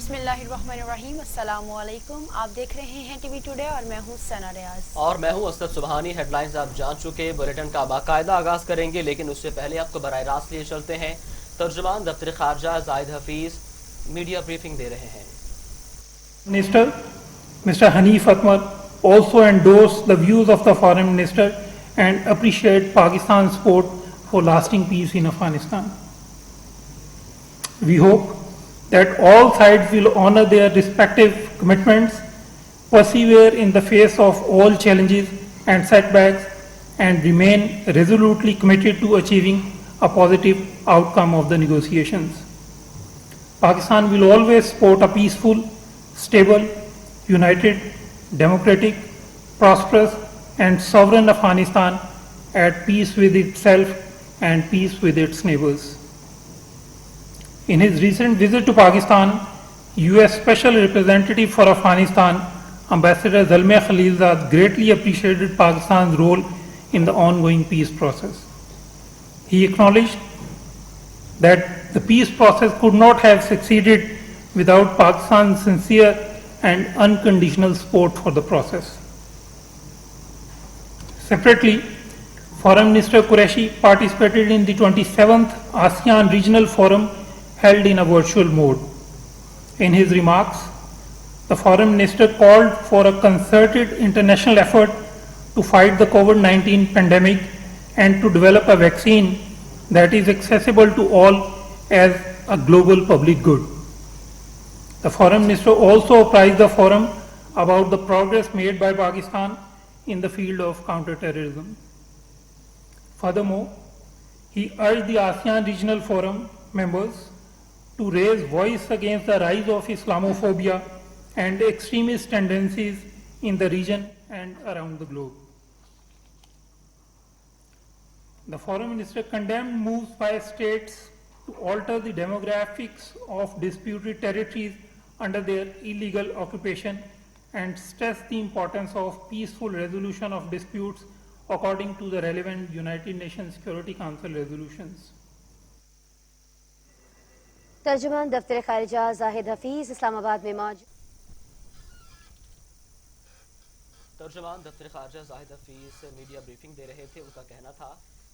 बिस्मिल्लाहिर्रहमानिर्रहीम, अस्सलाम वालेकुम। आप देख रहे हैं टीवी टुडे और मैं हूं सना रियाज। और मैं हूं असद सुबहानी। हेडलाइंस आप जान चुके, बुलेटिन का बाकायदा आगाज करेंगे, लेकिन उससे पहले आपको बराह रास्त लिए चलते हैं। तर्जुमान दफ्तर खारजा जाहिद हफीज मीडिया ब्रीफिंग दे रहे हैं। Minister, Mr. Hanif Atmar, also endorsed the views of the Foreign Minister and appreciate Pakistan's support for lasting peace in Afghanistan. We hope that all sides will honor their respective commitments, persevere in the face of all challenges and setbacks, and remain resolutely committed to achieving a positive outcome of the negotiations. Pakistan will always support a peaceful, stable, united, democratic, prosperous, and sovereign Afghanistan at peace with itself and peace with its neighbors. In his recent visit to Pakistan, U.S. Special Representative for Afghanistan, Ambassador Zalmay Khalilzad, greatly appreciated Pakistan's role in the ongoing peace process. He acknowledged that the peace process could not have succeeded without Pakistan's sincere and unconditional support for the process. Separately, Foreign Minister Qureshi participated in the 27th ASEAN Regional Forum held in a virtual mode. In his remarks, the Foreign Minister called for a concerted international effort to fight the COVID-19 pandemic and to develop a vaccine that is accessible to all as a global public good. The Foreign Minister also apprised the Forum about the progress made by Pakistan in the field of counterterrorism. Furthermore, he urged the ASEAN Regional Forum members to raise voice against the rise of Islamophobia and extremist tendencies in the region and around the globe. The Foreign Minister condemned moves by states to alter the demographics of disputed territories under their illegal occupation and stressed the importance of peaceful resolution of disputes according to the relevant United Nations Security Council resolutions. तर्जुमान दफ्तर खारिजा जाहिद हफीज इस्लामाबाद में मौजूद। तर्जुमान दफ्तर खारजा Zahid Hafeez media briefing दे रहे थे। उनका कहना था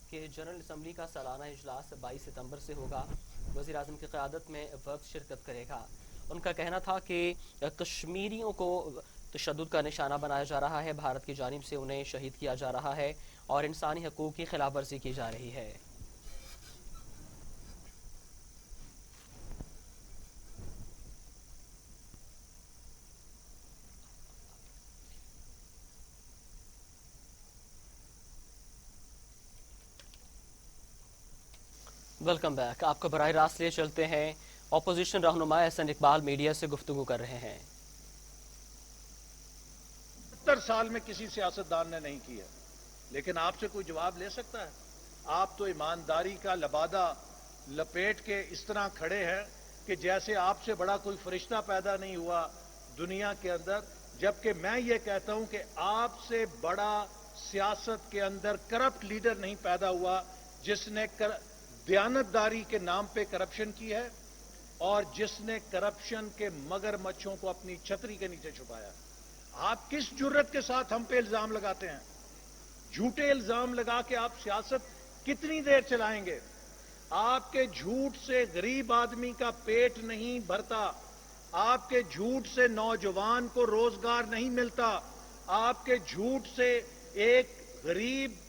कि जनरल असम्बली का सालाना इजलास 22 सितंबर से होगा। वज़ीर आज़म की क़यादत में वफ़द शिरकत करेगा। उनका कहना था कि कश्मीरियों को तशद्दुद का निशाना बनाया जा रहा है, भारत की जानिब से उन्हें शहीद किया जा रहा है और इंसानी हकूक़ की खिलाफ वर्जी की जा रही है। Welcome back. आपको बराह रास्त लिए चलते हैं। अपोजिशन रहनुमा एहसन इकबाल मीडिया से गुफ्तगू कर रहे हैं। 70 साल में किसी सियासतदान ने नहीं की है, लेकिन आपसे कोई जवाब ले सकता है? आप तो ईमानदारी का लबादा लपेट के इस तरह खड़े हैं कि जैसे आपसे बड़ा कोई फरिश्ता पैदा नहीं हुआ दुनिया के अंदर, जबकि मैं ये कहता हूं कि आपसे बड़ा सियासत के अंदर करप्ट लीडर नहीं पैदा हुआ जिसने दयानतदारी के नाम पे करप्शन की है और जिसने करप्शन के मगरमच्छों को अपनी छतरी के नीचे छुपाया। आप किस जुर्रत के साथ हम पे इल्जाम लगाते हैं? झूठे इल्जाम लगा के आप सियासत कितनी देर चलाएंगे? आपके झूठ से गरीब आदमी का पेट नहीं भरता, आपके झूठ से नौजवान को रोजगार नहीं मिलता, आपके झूठ से एक गरीब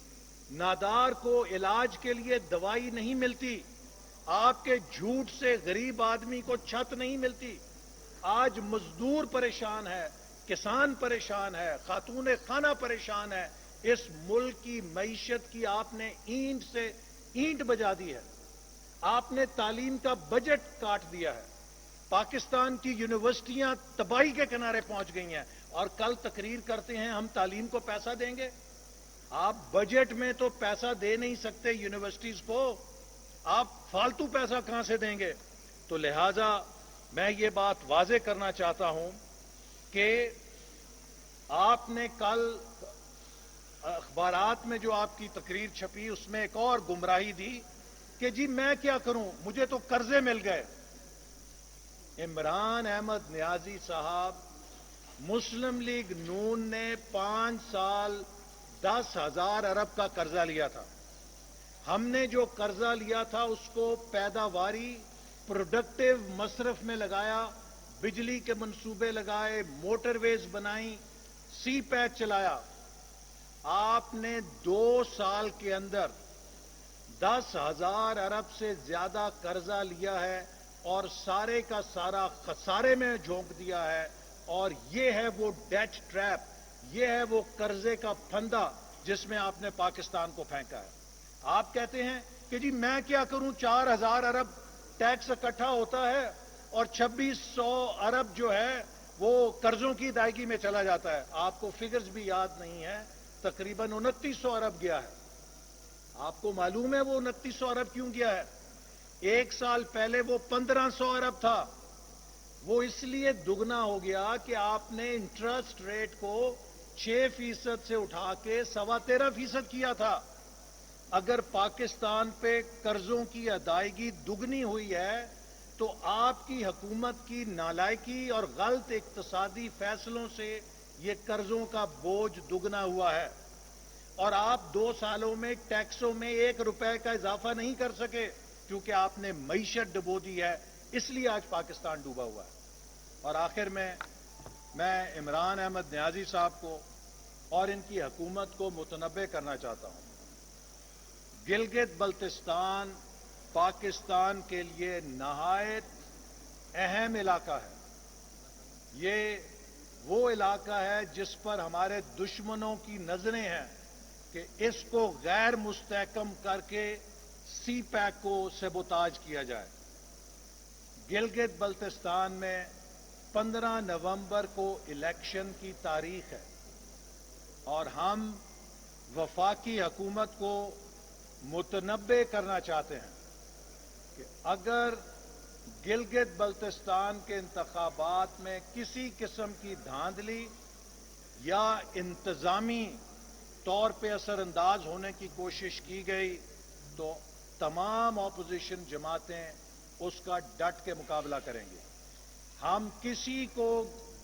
नादार को इलाज के लिए दवाई नहीं मिलती, आपके झूठ से गरीब आदमी को छत नहीं मिलती। आज मजदूर परेशान है, किसान परेशान है, खातून खाना परेशान है। इस मुल्क की मईशत की आपने ईंट से ईंट बजा दी है। आपने तालीम का बजट काट दिया है। पाकिस्तान की यूनिवर्सिटियां तबाही के किनारे पहुंच गई हैं और कल तकरीर करते हैं हम तालीम को पैसा देंगे। आप बजट में तो पैसा दे नहीं सकते यूनिवर्सिटीज को, आप फालतू पैसा कहां से देंगे? तो लिहाजा मैं ये बात वाजे करना चाहता हूं कि आपने कल अखबारात में जो आपकी तकरीर छपी उसमें एक और गुमराही दी कि जी मैं क्या करूं, मुझे तो कर्जे मिल गए। इमरान अहमद नियाजी साहब, मुस्लिम लीग नून ने 5 साल 10,000 अरब का कर्जा लिया था। हमने जो कर्जा लिया था उसको पैदावारी प्रोडक्टिव मसरफ में लगाया, बिजली के मंसूबे लगाए, मोटरवेज बनाई, सी पैक चलाया। आपने 2 साल के अंदर 10,000 अरब से ज्यादा कर्जा लिया है और सारे का सारा खसारे में झोंक दिया है। और ये है वो डेट ट्रैप, ये है वो कर्जे का फंदा जिसमें आपने पाकिस्तान को फेंका है। आप कहते हैं कि जी मैं क्या करूं, 4,000 अरब टैक्स इकट्ठा होता है और 2,600 अरब जो है वो कर्जों की अदायगी में चला जाता है। आपको फिगर्स भी याद नहीं है, तकरीबन 2900 अरब गया है। आपको मालूम है वो 2900 अरब क्यों गया है? 1 साल पहले वो 1500 अरब था। वो इसलिए दुगना हो गया कि आपने इंटरेस्ट रेट को 6% से उठा के 13.25% किया था। अगर पाकिस्तान पे कर्जों की अदायगी दुगनी हुई है तो आपकी हुकूमत की नालायकी और गलत इक्तसादी फैसलों से ये कर्जों का बोझ दुगना हुआ है। और आप 2 सालों में टैक्सों में 1 रुपए का इजाफा नहीं कर सके क्योंकि आपने मईशत डुबो दी है, इसलिए आज पाकिस्तान डूबा हुआ है। और आखिर में मैं इमरान अहमद नियाजी साहब को और इनकी हुकूमत को मुतनब्बे करना चाहता हूं। गिलगित बल्तिस्तान पाकिस्तान के लिए नहायत अहम इलाका है। ये वो इलाका है जिस पर हमारे दुश्मनों की नजरें हैं कि इसको गैर मुस्तहकम करके सी पैक को सबोताज किया जाए। गिलगित बल्तिस्तान में 15 नवंबर को इलेक्शन की तारीख है और हम वफाकी हुकूमत को मुतनब्बे करना चाहते हैं कि अगर गिलगित बल्तिस्तान के इंतखाबात में किसी किस्म की धांधली या इंतजामी तौर पे असरअंदाज होने की कोशिश की गई तो तमाम ऑपोजिशन जमातें उसका डट के मुकाबला करेंगे। हम किसी को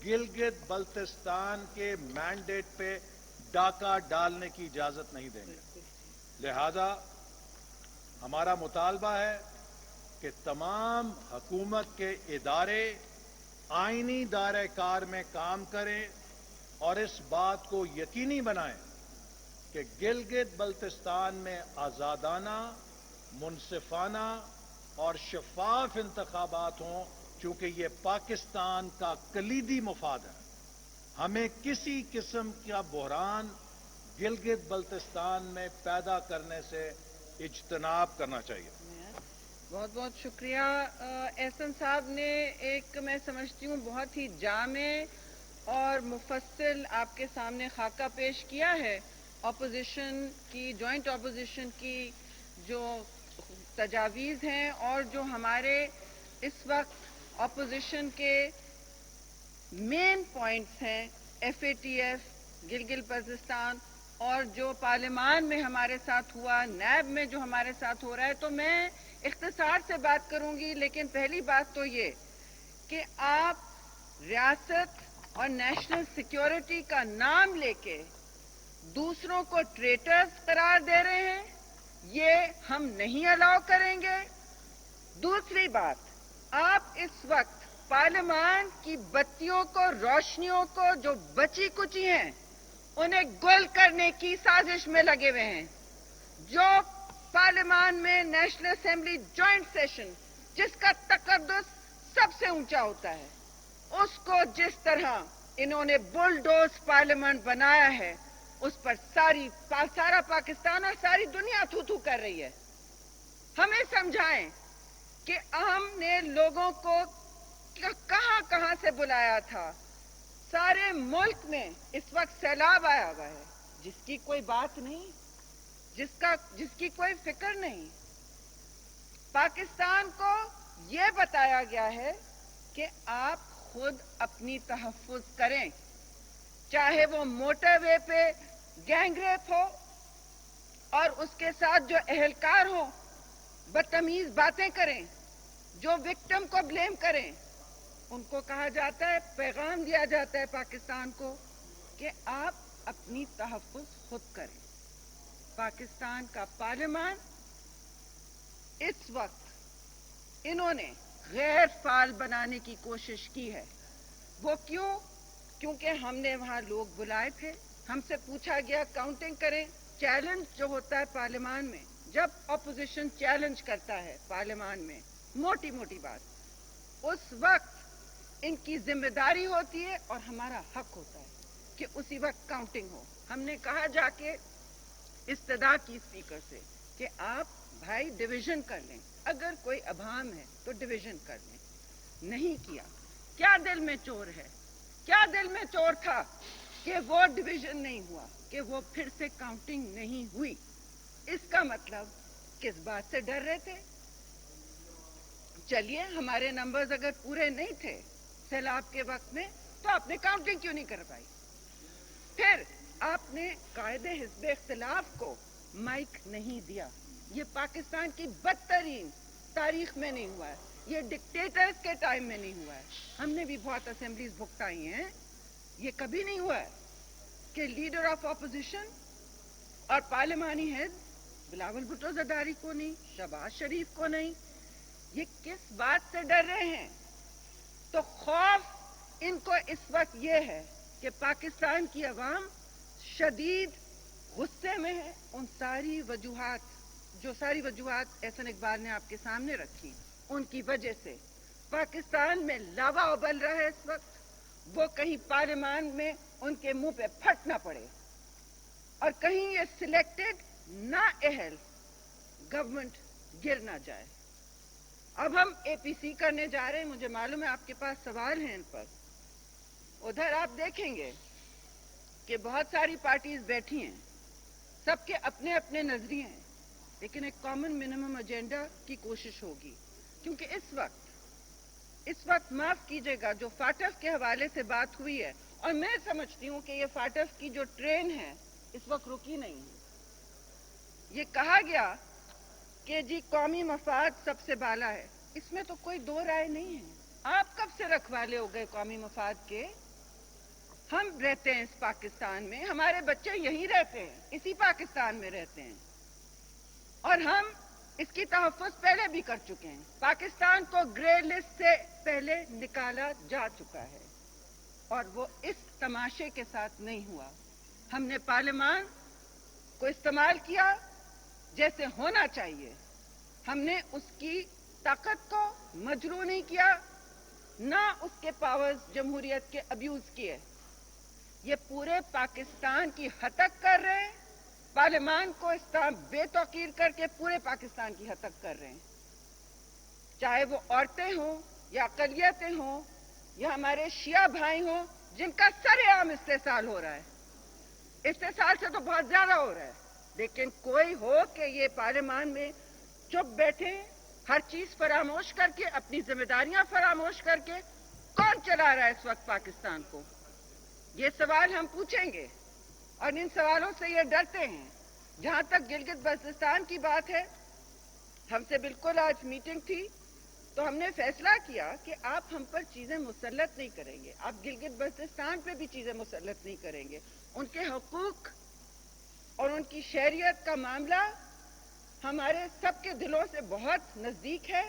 गिलगित बल्तिस्तान के मैंडेट पे डाका डालने की इजाजत नहीं देंगे। लिहाजा हमारा मुतालबा है कि तमाम हुकूमत के इदारे आईनी दायरे कार में काम करें और इस बात को यकीनी बनाएं कि गिलगित बल्तिस्तान में आजादाना, मुनसिफाना और शफाफ इंतखाबात हों, क्योंकि ये पाकिस्तान का कलीदी मुफाद है। हमें किसी किस्म का बहरान गिलगित बल्तिस्तान में पैदा करने से इज्तनाब करना चाहिए। बहुत बहुत शुक्रिया। एहसन साहब ने एक, मैं समझती हूँ, बहुत ही जामे और मुफस्सिल आपके सामने खाका पेश किया है अपोजिशन की, जॉइंट अपोजिशन की जो तजावीज़ हैं और जो हमारे इस वक्त अपोजिशन के मेन पॉइंट्स हैं, FATF, गिलगित बल्तिस्तान और जो पार्लियामान में हमारे साथ हुआ, नैब में जो हमारे साथ हो रहा है। तो मैं इख्तिसार से बात करूंगी, लेकिन पहली बात तो ये कि आप रियासत और नेशनल सिक्योरिटी का नाम लेके दूसरों को ट्रेटर्स करार दे रहे हैं, ये हम नहीं अलाउ करेंगे। दूसरी बात, आप इस वक्त पार्लियामान की बत्तियों को, रोशनियों को जो बची कुची हैं, उन्हें गुल करने की साजिश में लगे हुए हैं। जो पार्लियामान में नेशनल असेंबली जॉइंट सेशन, जिसका तकद्दुस सबसे ऊंचा होता है, उसको जिस तरह इन्होंने बुलडोज पार्लियामेंट बनाया है, उस पर सारा पाकिस्तान और सारी दुनिया थू थू कर रही है। हमें समझाएं कि हमने लोगों को कहां कहां से बुलाया था। सारे मुल्क में इस वक्त सैलाब आया हुआ है, जिसकी कोई बात नहीं, जिसकी कोई फिक्र नहीं। पाकिस्तान को यह बताया गया है कि आप खुद अपनी तहफ्फुज करें, चाहे वो मोटरवे पे गैंगरेप हो और उसके साथ जो एहलकार हो बदतमीज बातें करें, जो विक्टिम को ब्लेम करें, उनको कहा जाता है, पैगाम दिया जाता है पाकिस्तान को कि आप अपनी तहफ़्फ़ुज़ खुद करें। पाकिस्तान का पार्लियामान इस वक्त इन्होंने गैर फाल बनाने की कोशिश की है। वो क्यों? क्योंकि हमने वहाँ लोग बुलाए थे, हमसे पूछा गया काउंटिंग करें। चैलेंज जो होता है पार्लियामान में, जब अपोजिशन चैलेंज करता है पार्लियामान में मोटी मोटी बात, उस वक्त इनकी जिम्मेदारी होती है और हमारा हक होता है कि उसी वक्त काउंटिंग हो। हमने कहा जाके इस्तदा की स्पीकर से कि आप भाई डिवीजन कर लें, अगर कोई अभाम है तो डिवीजन कर लें। नहीं किया। क्या दिल में चोर है? क्या दिल में चोर था कि वो डिवीजन नहीं हुआ, कि वो फिर से काउंटिंग नहीं हुई? इसका मतलब किस बात से डर रहे थे? चलिए, हमारे नंबर्स अगर पूरे नहीं थे सैलाब के वक्त में, तो आपने काउंटिंग क्यों नहीं कर पाई? फिर आपने कायदे हिस्ब इख्तिलाफ को माइक नहीं दिया। ये पाकिस्तान की बदतरीन तारीख में नहीं हुआ है, ये डिक्टेटर्स के टाइम में नहीं हुआ है। हमने भी बहुत असेंबलीज भुगताई हैं, ये कभी नहीं हुआ है कि लीडर ऑफ अपोजिशन और पार्लियामानी हेड बिलावल भुट्टो जरदारी को नहीं, शहबाज शरीफ को नहीं। ये किस बात से डर रहे हैं? तो खौफ इनको इस वक्त ये है कि पाकिस्तान की अवाम शदीद गुस्से में है। उन सारी वजूहात, जो सारी वजूहात एहसन इकबाल ने आपके सामने रखी, उनकी वजह से पाकिस्तान में लावा उबल रहा है इस वक्त। वो कहीं पार्लियामान में उनके मुंह पे फट ना पड़े और कहीं ये सिलेक्टेड नाअहल गवर्नमेंट गिर ना जाए। अब हम एपीसी करने जा रहे हैं। मुझे मालूम है आपके पास सवाल हैं इन पर। उधर आप देखेंगे कि बहुत सारी पार्टीज बैठी हैं, सबके अपने अपने नजरिए हैं, लेकिन एक कॉमन मिनिमम एजेंडा की कोशिश होगी। क्योंकि इस वक्त माफ कीजिएगा, जो फाटफ के हवाले से बात हुई है, और मैं समझती हूं कि ये फाटफ की जो ट्रेन है इस वक्त रुकी नहीं है। ये कहा गया कि जी कौमी मफाद सबसे बाला है, इसमें तो कोई दो राय नहीं है। आप कब से रखवाले हो गए कौमी मफाद के? हम रहते हैं इस पाकिस्तान में, हमारे बच्चे यहीं रहते हैं, इसी पाकिस्तान में रहते हैं, और हम इसकी तहफ़्फ़ुज़ पहले भी कर चुके हैं। पाकिस्तान को ग्रे लिस्ट से पहले निकाला जा चुका है और वो इस तमाशे के साथ नहीं हुआ। हमने पार्लियामान को इस्तेमाल किया जैसे होना चाहिए। हमने उसकी ताकत को मजरू नहीं किया, ना उसके पावर्स जमहूरियत के अब्यूज किए। ये पूरे पाकिस्तान की हतक कर रहे हैं, पार्लियामान को इस तरह बेतौकीर करके पूरे पाकिस्तान की हतक कर रहे हैं। चाहे वो औरतें हों या अक़लियतें हों या हमारे शिया भाई हों, जिनका सरेआम इस्तेसाल हो रहा है। इस्तेसाल से तो बहुत ज्यादा हो रहा है, लेकिन कोई हो कि ये पार्लियामान में चुप बैठे, हर चीज फरामोश करके, अपनी जिम्मेदारियां फरामोश करके, कौन चला रहा है इस वक्त पाकिस्तान को? ये सवाल हम पूछेंगे और इन सवालों से ये डरते हैं। जहां तक गिलगित बल्तिस्तान की बात है, हमसे बिल्कुल आज मीटिंग थी तो हमने फैसला किया कि आप हम पर चीजें मुसल्लत नहीं करेंगे, आप गिलगित बल्तिस्तान पे भी चीजें मुसल्लत नहीं करेंगे। उनके हकूक और उनकी शहरियत का मामला हमारे सबके दिलों से बहुत नजदीक है।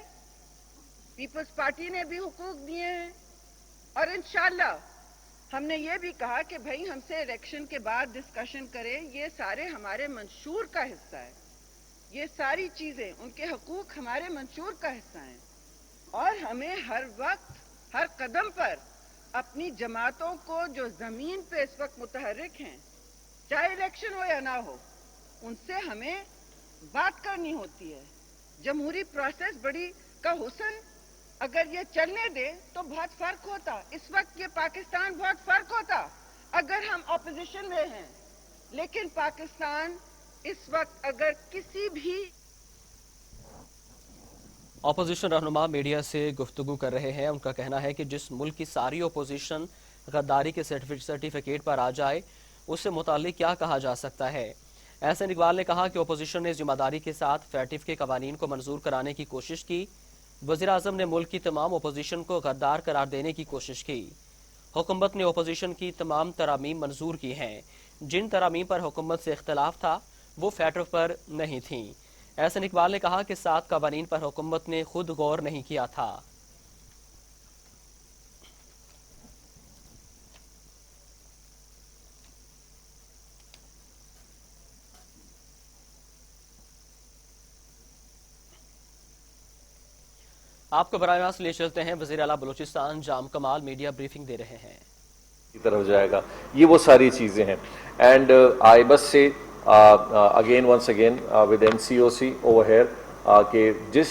पीपल्स पार्टी ने भी हुकूक दिए हैं और इंशाअल्लाह हमने ये भी कहा कि भाई हमसे इलेक्शन के बाद डिस्कशन करें। ये सारे हमारे मंशूर का हिस्सा है, ये सारी चीजें, उनके हकूक हमारे मंशूर का हिस्सा हैं और हमें हर वक्त, हर कदम पर अपनी जमातों को जो जमीन पे इस वक्त मुतहर्रिक हैं, चाहे इलेक्शन हो या ना हो, उनसे हमें बात करनी होती है। जमहूरी प्रोसेस बड़ी का हुस्न अगर ये चलने दे तो बहुत फर्क होता। इस वक्त ये पाकिस्तान बहुत फर्क होता अगर हम ऑपोजिशन में हैं, लेकिन पाकिस्तान इस वक्त अगर किसी भी अपोजिशन रहनुमा मीडिया से गुफ्तगू कर रहे हैं। उनका कहना है कि जिस मुल्क की सारी अपोजिशन गद्दारी के सर्टिफिकेट पर आ जाए, उससे मुताल्लिक क्या कहा जा सकता है। एहसन इकबाल ने कहा कि अपोजिशन ने जिम्मेदारी के साथ फैटिफ के कवानीन को मंजूर कराने की कोशिश की, वज़ीर आज़म ने मुल्क की तमाम अपोजिशन को गद्दार करार देने की कोशिश की। हुकूमत ने अपोजिशन की तमाम तरामीम मंजूर की हैं। जिन तरामीम पर हुकूमत से इख्तलाफ था वो फैटर पर नहीं थीं। एहसन इकबाल ने कहा कि 7 कवानीन पर हुकूमत ने खुद गौर नहीं किया था। आपको बराह रास्त ले चलते हैं, वज़ीर आला बलूचिस्तान जाम कमाल मीडिया ब्रीफिंग दे रहे हैं। की तरफ जाएगा, ये वो सारी चीज़ें हैं। एंड आई बस से again once again with NCOC over here कि जिस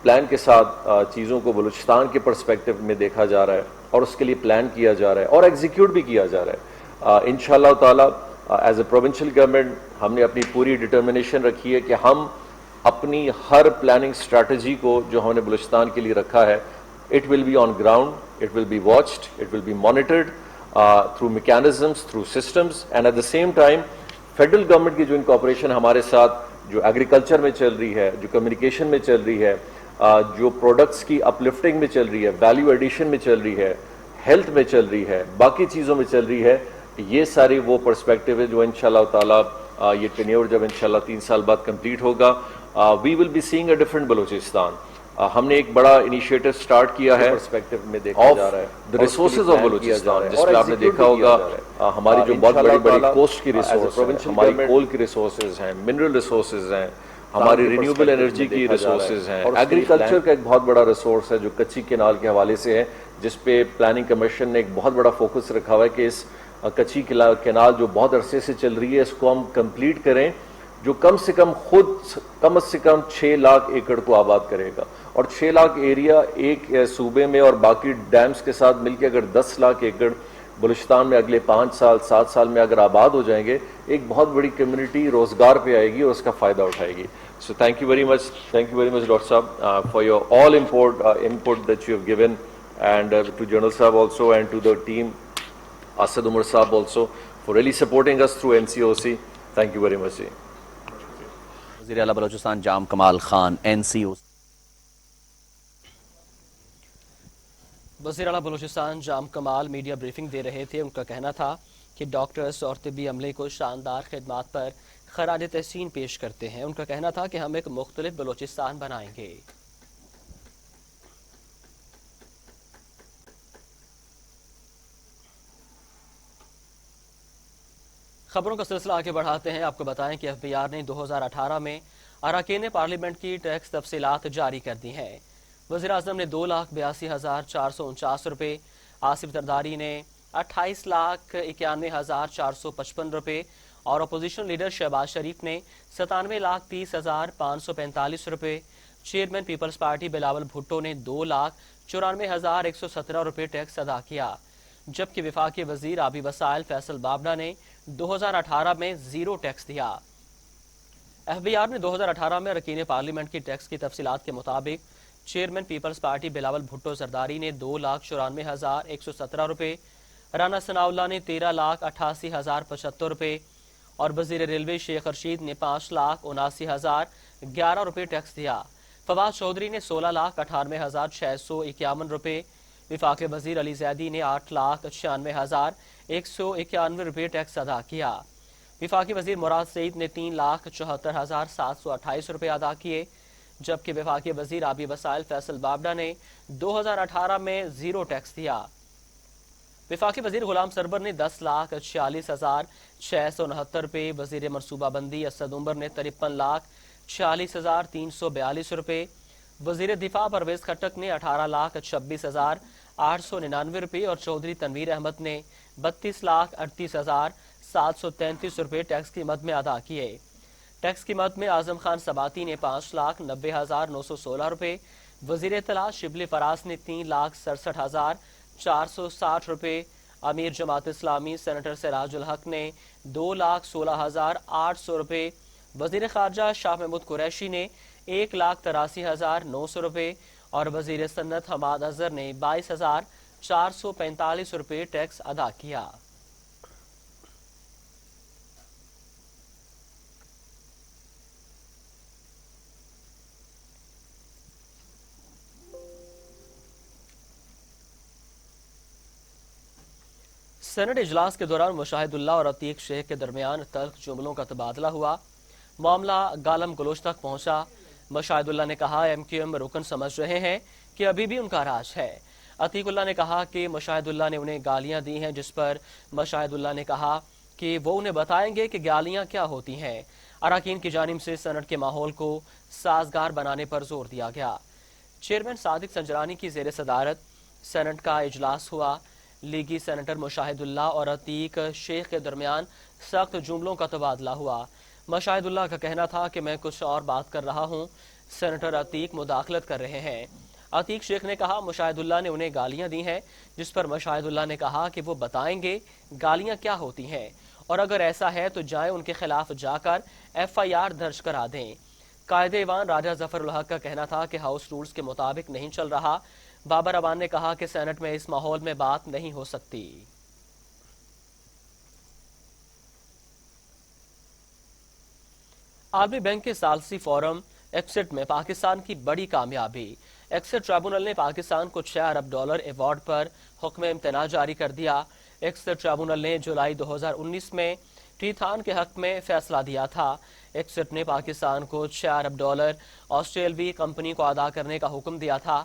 प्लान के साथ चीज़ों को बलूचिस्तान के पर्सपेक्टिव में देखा जा रहा है और उसके लिए प्लान किया जा रहा है और एग्जीक्यूट भी किया जा रहा है, इंशाअल्लाह ताला एज ए प्रोविंशियल गवर्नमेंट हमने अपनी पूरी डिटर्मिनेशन रखी है कि हम अपनी हर प्लानिंग स्ट्रैटेजी को जो हमने बलूचिस्तान के लिए रखा है, it will be on ground, it will be watched, it will be monitored through mechanisms, through systems, and at the same time federal government की जो इनकॉपरेशन हमारे साथ जो एग्रीकल्चर में चल रही है, जो कम्युनिकेशन में चल रही है, जो प्रोडक्ट्स की अपलिफ्टिंग में चल रही है, वैल्यू एडिशन में चल रही है, हेल्थ में चल रही है, बाकी चीज़ों में चल रही है, ये सारी वो पर्सपेक्टिव है जो इंशाल्लाह ताला ये टेन्योर जब इंशाल्लाह 3 साल बाद कंप्लीट होगा, we will be seeing a different Balochistan. हमने एक बड़ा इनिशिएटिव स्टार्ट किया है पर्सपेक्टिव में देखा जा रहा है द रिसोर्सेज ऑफ बलूचिस्तान, जिसमें आपने देखा होगा हमारी जो बहुत बड़ी बड़ी कोस्ट की रिसोर्स है, हमारी कोल की रिसोर्सेज हैं, मिनरल रिसोर्सेज हैं, हमारी रिन्यूएबल एनर्जी की रिसोर्सेज हैं, एग्रीकल्चर का एक बहुत बड़ा रिसोर्स है जो कच्ची केनाल के हवाले से है, जिस पे प्लानिंग कमीशन ने एक बहुत बड़ा फोकस रखा हुआ है कि इस कच्ची केनाल जो बहुत अरसे से चल रही है इसको हम कंप्लीट करें, जो कम से कम 6 लाख एकड़ को आबाद करेगा। और 6 लाख एरिया एक सूबे में और बाकी डैम्स के साथ मिलकर अगर 10 लाख एकड़ बलूचिस्तान में अगले 5 साल 7 साल में अगर आबाद हो जाएंगे, एक बहुत बड़ी कम्युनिटी रोजगार पे आएगी और उसका फायदा उठाएगी। So thank you very much doctor साहब for your all input that you have given, and to General Sahab also, and to the team Asad Umar Sahab also for really supporting us through NCOC. Thank you very much. वज़ीर आला बलूचिस्तान जाम कमाल Khan NCOC। वज़ीर आला बलूचिस्तान जाम कमाल media briefing दे रहे थे। उनका कहना था कि डॉक्टर्स और तिब्बी अमले को शानदार खिदमात पर खराज तहसीन पेश करते हैं। उनका कहना था कि हम एक मुख्तलिफ बलूचिस्तान बनाएंगे। खबरों का सिलसिला आगे बढ़ाते हैं। आपको बताएं कि FBR ने 2018 में अरकान पार्लियामेंट की टैक्स तफसीलात जारी कर दी हैं। वज़ीर आज़म ने 2,82,449 रुपये, आसिफ जरदारी ने 28,91,455 रुपये और अपोजिशन लीडर शहबाज शरीफ ने 97,30,545 रुपये, chairman Peoples Party Bilawal Bhutto ने 2,94,117 रुपये टैक्स अदा किया, जबकि विफाकी वजीर आबी वसाइल फैसल बाबना ने 2018 में 0 टैक्स दिया। FBR ने 2018 में अरकान पार्लियामेंट की टैक्स की तफसीलात के मुताबिक chairman Peoples Party Bilawal Bhutto Zardari ने 2,94,117 रुपये, राना सनाउल्लाह ने 13,88,075 रुपये और वजीर रेलवे शेख रशीद ने 5,79,011 रुपये टैक्स दिया। फवाद चौधरी ने 16,98,651 रुपये, विफाक वजीर अली जैदी ने 8,96,191 रुपये टैक्स अदा किया। विफाकी वजीर मुराद सईद ने 3,74,728 रुपये अदा किए, जबकि विफाकी वजीर आबी वसाइल फैसल बाबना ने 2018 में 0 टैक्स दिया। विफाकी वजीर गुलाम सरबर ने 10,46,669 रुपये, वजीर मनसूबाबंदी असद उमर ने 53,46,342 रुपये, वजीर दिफा परवेज खट्टक ने 18,26,899 रुपये और चौधरी तनवीर अहमद ने 32,38,733 रुपये टैक्स की मद में अदा किए। टैक्स की मद में आजम खान सबाती ने 5,90,916 रुपये, वजीर इत्तला शिबली फराज ने 3,67,460 रुपये, अमीर जमात इस्लामी सेनेटर सिराजुल हक ने 2,16,800 रुपये, वजीर खारजा शाह महमूद कुरैशी ने 1,83,900 रुपये और वजीर सन्नत हमाद अजहर ने 22,445 रुपये टैक्स अदा किया। سینٹ اجلاس کے دوران مشاہد اللہ اور عتیق شیخ کے درمیان تلخ جملوں کا تبادلہ ہوا۔ معاملہ گالم گلوچ تک پہنچا۔ مشاہد اللہ نے کہا ایم کیو ایم رکن سمجھ رہے ہیں کہ ابھی بھی ان کا راج ہے۔ عتیق اللہ نے کہا کہ مشاہد اللہ نے انہیں گالیاں دی ہیں، جس پر مشاہد اللہ نے کہا کہ وہ انہیں بتائیں گے کہ گالیاں کیا ہوتی ہیں۔ اراکین کی جانب سے سینٹ کے ماحول کو سازگار بنانے پر زور دیا گیا۔ چیئرمین صادق سنجرانی کی زیر صدارت سینٹ کا اجلاس ہوا۔ لیگی سینیٹر مشاہد اللہ اور عتیق شیخ کے درمیان سخت جملوں کا تبادلہ ہوا۔ مشاہد اللہ کا کہنا تھا کہ میں کچھ اور بات کر رہا ہوں، سینیٹر عتیق مداخلت کر رہے ہیں۔ عتیق شیخ نے کہا مشاہد اللہ نے انہیں گالیاں دی ہیں، جس پر مشاہد اللہ نے کہا کہ وہ بتائیں گے گالیاں کیا ہوتی ہیں، اور اگر ایسا ہے تو جائیں ان کے خلاف جا کر ایف آئی آر درج کرا دیں۔ قائد ایوان راجہ ظفر الحق کا کہنا تھا کہ ہاؤس رولز کے مطابق نہیں چل رہا۔ بابر امان نے کہا کہ سینٹ میں اس ماحول میں بات نہیں ہو سکتی۔ عالمی بینک کے ثالثی فورم ایکسٹ میں پاکستان کی بڑی کامیابی۔ ایکسٹ ٹریبونل نے پاکستان کو $6 ارب ایوارڈ پر حکم امتناع جاری کر دیا۔ ایکسٹ ٹریبونل نے جولائی 2019 میں ٹیتھان کے حق میں فیصلہ دیا تھا۔ ایکسٹ نے پاکستان کو $6 ارب آسٹریلوی کمپنی کو ادا کرنے کا حکم دیا تھا۔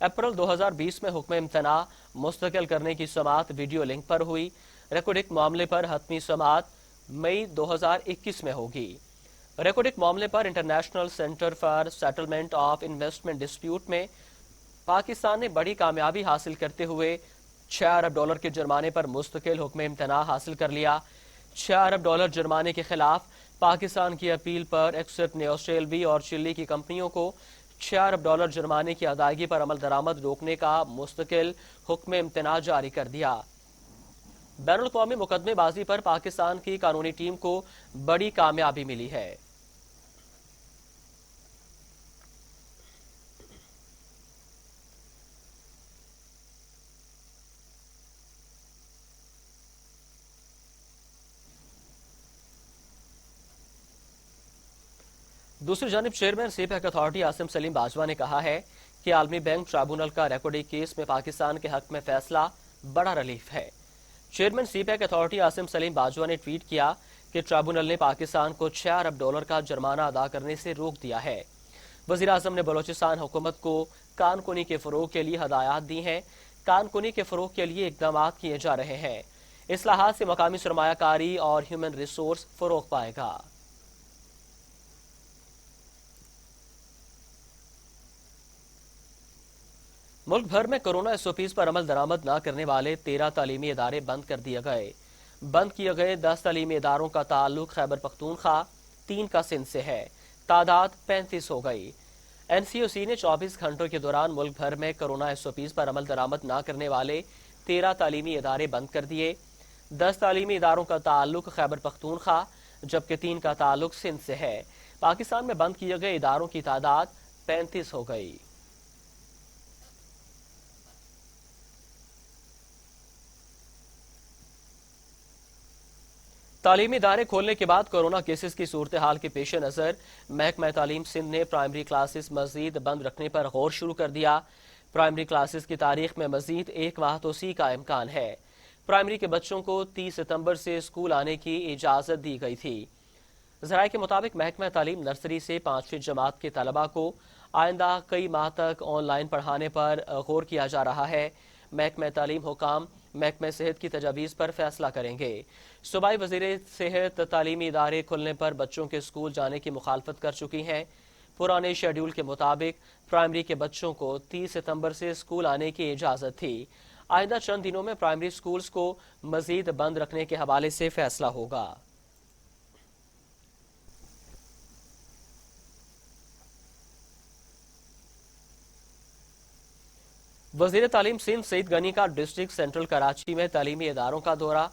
اپریل 2020 میں حکم امتناع مستقل کرنے کی سماعت ویڈیو لنک پر ہوئی۔ ریکوڈک معاملے پر حتمی سماعت مئی 2021 میں ہوگی۔ ریکوڈک معاملے پر international centre for settlement of investment dispute میں پاکستان نے بڑی کامیابی حاصل کرتے ہوئے $6 ارب کے جرمانے پر مستقل حکم امتناع حاصل کر لیا۔ $6 ارب جرمانے کے خلاف پاکستان کی اپیل پر ایکسٹ نے آسٹریلوی اور چلی کی کمپنیوں کو $6 ارب جرمانے کی ادائیگی پر عمل درآمد روکنے کا مستقل حکم امتناع جاری کر دیا۔ بین الاقوامی مقدمے بازی پر پاکستان کی قانونی ٹیم کو بڑی کامیابی ملی ہے۔ دوسری جانب chairman CPEC authority Asim Saleem Bajwa نے کہا ہے کہ عالمی بینک ٹرائبونل کا ریکارڈی کیس میں پاکستان کے حق میں فیصلہ بڑا ریلیف ہے۔ Chairman CPEC authority Asim Saleem Bajwa نے ٹویٹ کیا کہ ٹرائبونل نے پاکستان کو $6 ارب کا جرمانہ ادا کرنے سے روک دیا ہے۔ وزیراعظم نے بلوچستان حکومت کو کان کنی کے فروغ کے لیے ہدایات دی ہیں۔ کان کنی کے فروغ کے لیے اقدامات کیے جا رہے ہیں۔ اصلاحات سے مقامی سرمایہ کاری اور ہیومن ریسورس فروغ پائے گا۔ ملک بھر میں کورونا ایس او پیز پر عمل درآمد نہ کرنے والے 13 تعلیمی ادارے بند کر دیے گئے۔ بند کیے گئے 10 تعلیمی اداروں کا تعلق خیبر پختونخوا، 3 کا سندھ سے ہے۔ تعداد 35 ہو گئی۔ این سی او سی نے 24 گھنٹوں کے دوران ملک بھر میں کورونا ایس او پیز پر عمل درآمد نہ کرنے والے 13 تعلیمی ادارے بند کر دیے۔ 10 تعلیمی اداروں کا تعلق خیبر پختونخوا جبکہ 3 کا تعلق سندھ سے ہے۔ پاکستان میں بند کیے گئے اداروں کی تعداد 35 ہو گئی۔ تعلیمی ادارے کھولنے کے بعد کورونا کیسز کی صورتحال کے پیش نظر محکمہ تعلیم سندھ نے پرائمری کلاسز مزید بند رکھنے پر غور شروع کر دیا۔ پرائمری کلاسز کی تاریخ میں مزید 1 ماہ توسیع کا امکان ہے۔ پرائمری کے بچوں کو 30 ستمبر سے اسکول آنے کی اجازت دی گئی تھی۔ ذرائع کے مطابق محکمہ تعلیم نرسری سے 5ویں جماعت کے طلباء کو آئندہ کئی ماہ تک آن لائن پڑھانے پر غور کیا جا رہا ہے۔ محکمہ تعلیم حکام محکمہ صحت کی تجاویز پر فیصلہ کریں گے۔ صوبائی وزیر صحت تعلیمی ادارے کھلنے پر بچوں کے اسکول جانے کی مخالفت کر چکی ہیں۔ پرانے شیڈول کے مطابق پرائمری کے بچوں کو 30 ستمبر سے اسکول آنے کی اجازت تھی۔ آئندہ چند دنوں میں پرائمری اسکولز کو مزید بند رکھنے کے حوالے سے فیصلہ ہوگا۔ وزیر تعلیم سندھ سعید غنی کا ڈسٹرکٹ سینٹرل کراچی میں تعلیمی اداروں کا دورہ۔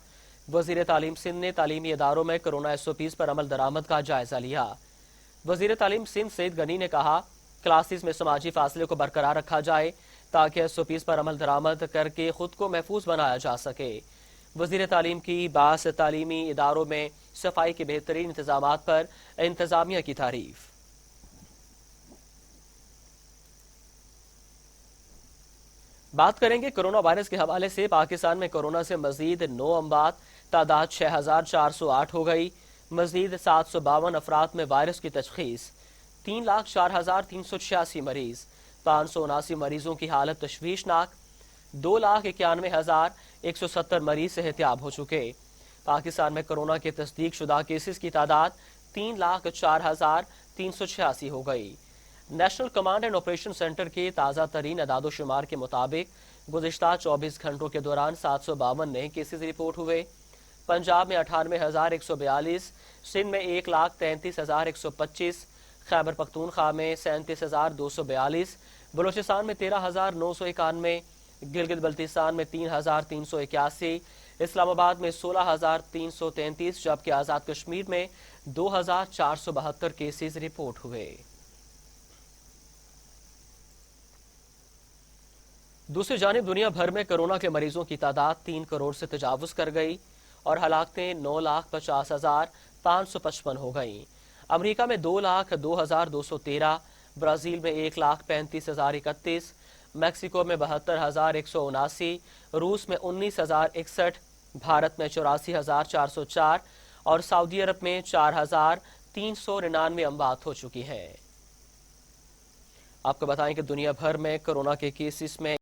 وزیر تعلیم سندھ نے تعلیمی اداروں میں کورونا ایس او پیز پر عمل درآمد کا جائزہ لیا۔ وزیر تعلیم سندھ سعید غنی نے کہا کلاسز میں سماجی فاصلے کو برقرار رکھا جائے تاکہ ایس او پیز پر عمل درآمد کر کے خود کو محفوظ بنایا جا سکے۔ وزیر تعلیم کی بعض تعلیمی اداروں میں صفائی کے بہترین انتظامات پر انتظامیہ کی تعریف۔ बात करेंगे कोरोना वायरस के हवाले से। पाकिस्तान में कोरोना से मजीद 9 अमवात, तादाद 6408 हो गई। मजीद 752 अफराद में वायरस की तशखीस। 3,04,386 मरीज। 579 मरीजों की हालत तशवीशनाक। 2,91,170 मरीज सेहतियाब हो चुके। पाकिस्तान में कोरोना के तस्दीक शुदा केसेस की तादाद 3,04,386 हो गई। National command and operation centre के ताज़ा तरीन अदादोशुमार के मुताबिक गुज़िश्ता 24 घंटों के दौरान 752 नए केसेस रिपोर्ट हुए। पंजाब में 98,142, सिंध में 1,33,125, खैबर पख्तूनख्वा में 37,242, बलूचिस्तान में 13,991, गिलगित बल्तिस्तान में 3,381, इस्लामाबाद में 16,333, जबकि आज़ाद कश्मीर में 2,472 केसेस रिपोर्ट हुए। दूसरी जानिब दुनिया भर में कोरोना के मरीजों की तादाद 3 करोड़ से तजावुज कर गई और हलाकतें 9,50,555 हो गईं। अमरीका में 2,02,213, ब्राजील में 1,35,031, मैक्सिको में 72,179, रूस में 19,061, भारत में 84,404 और सऊदी अरब में 4,399 अमवात हो चुकी हैं। आपको बताएं कि दुनिया भर में कोरोना के केसेस में